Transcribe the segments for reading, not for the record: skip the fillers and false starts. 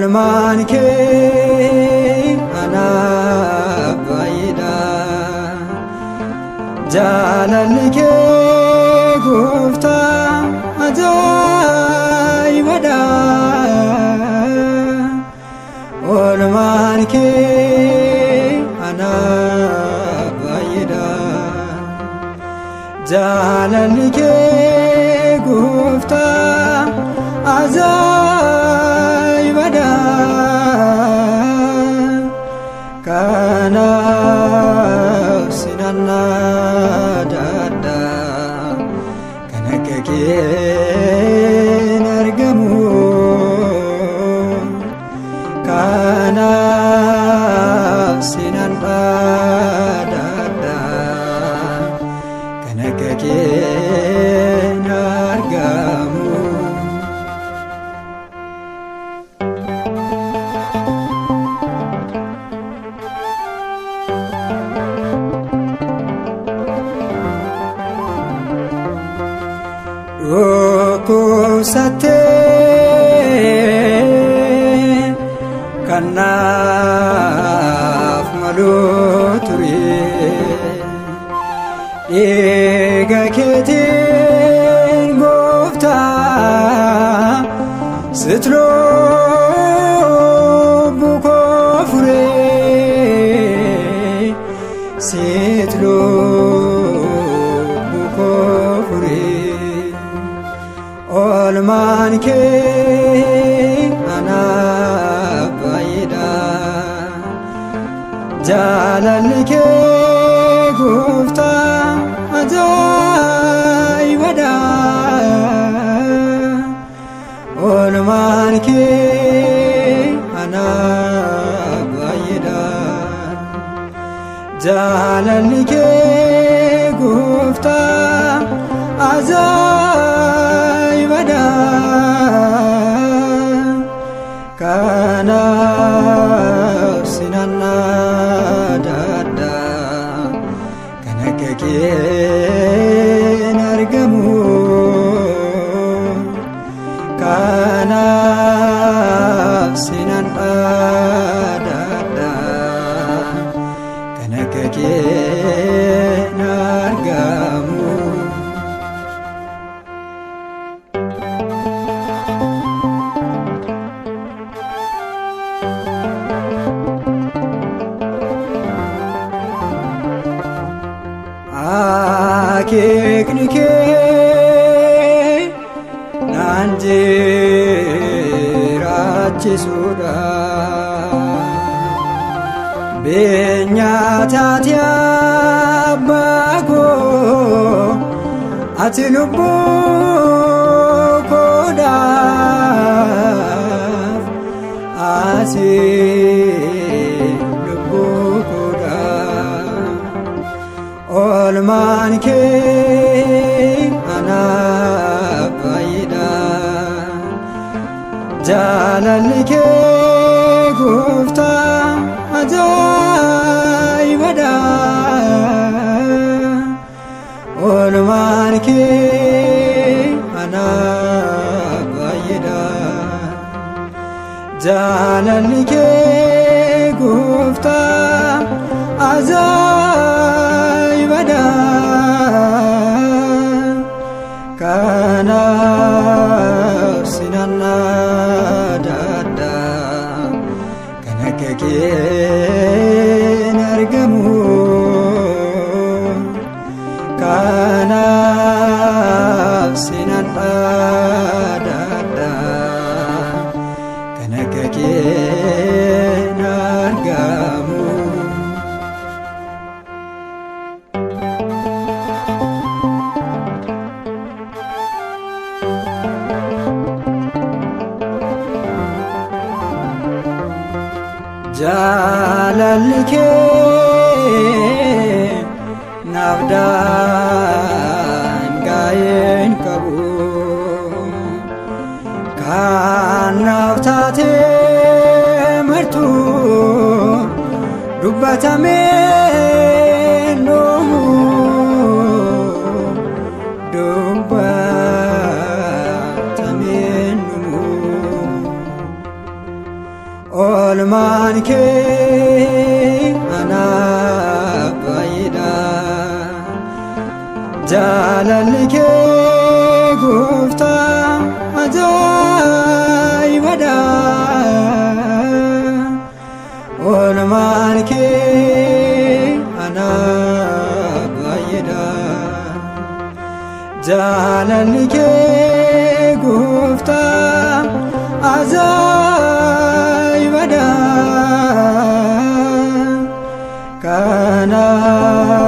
olmaan kee anaaf baay'eedha jaalalli kee gooftaa ajaa'ibadha olmaan kee anaaf baay'eedha jaalalli kee gooftaa ajaa'ibadha kanaaf sinannaadha kan akka keen argamu kanaaf sinannaadha kan akka keen argamu. Dhukkubsattee kanaaf maluu ture dhiiga keetiin gooftaa sitti lubbuu koo furee sitti lubbuu koo furee olmaan kee anaaf baay'eedha jaalalli kee gooftaa ajaa'ibadha olmaan kee anaaf baay'eedha jaalalli kee gooftaa ajaa'ibadha kanaaf sinannaadha kan akka keen argamu kanaaf sinannaadha kan akka keen argamu. Akeekni kee naan jiraachisuudha beenyaa taate abbaa koo ati lubbuu koodhaaf ati lubbuu koodhaaf olmaan kee anaaf baay'eedha jaalalli kee gooftaa ajaa'ibadha olmaan kee anaaf baay'eedha jaalalli kee gooftaa ajaa'ibadha kanaaf sinannaadha kan akka keen argamu kanaaf sinannaadha kan akka keen argamu. Jaalalli kee naaf daanga'een qabu kan naaf taatee martuu dubbatamee noomu dubbatamee noomu oolmaan kee anaaf baay'eedha. Jaalalli kee Gooftaa ajaa'ibadha. Oolmaan kee anaaf baay'eedha. Jaalalli kee Gooftaa ajaa'ibadha. Kanaaf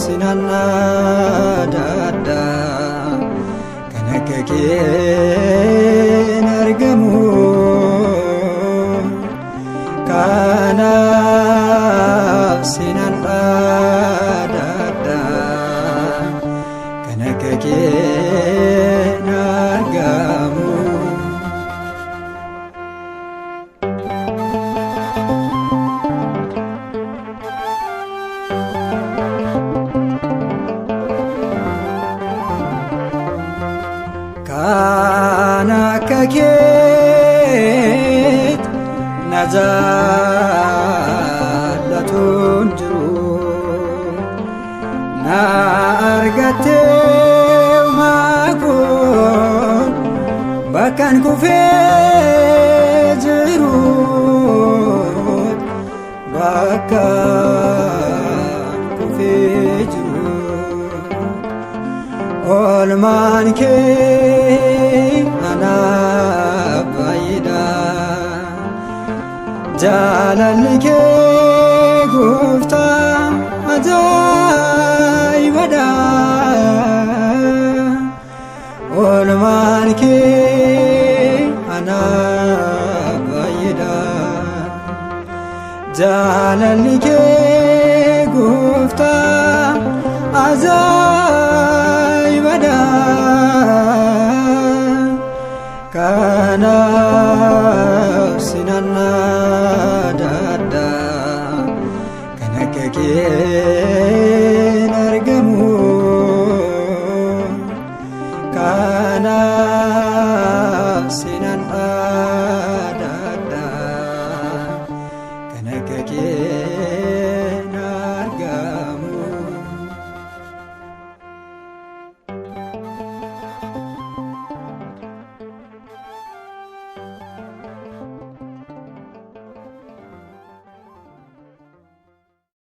sinan adda kan akka kee argamu. Kanaaf sinan adda kan akka kee argamu. Kan akka keet na jaallatuun jiru. Na argattee maakoo bakkaan kufee jiru. Bakkaan kufee jiru. Oolmaan kee anaaf baay'eedha. Jaalalli kee Gooftaa ajaa'ibadha. Oolmaan kee anaaf baay'eedha. Jaalalli kee Gooftaa ajaa'ibadha. Kanaaf sinan adda kan akka kee argamu. Kanaaf sinan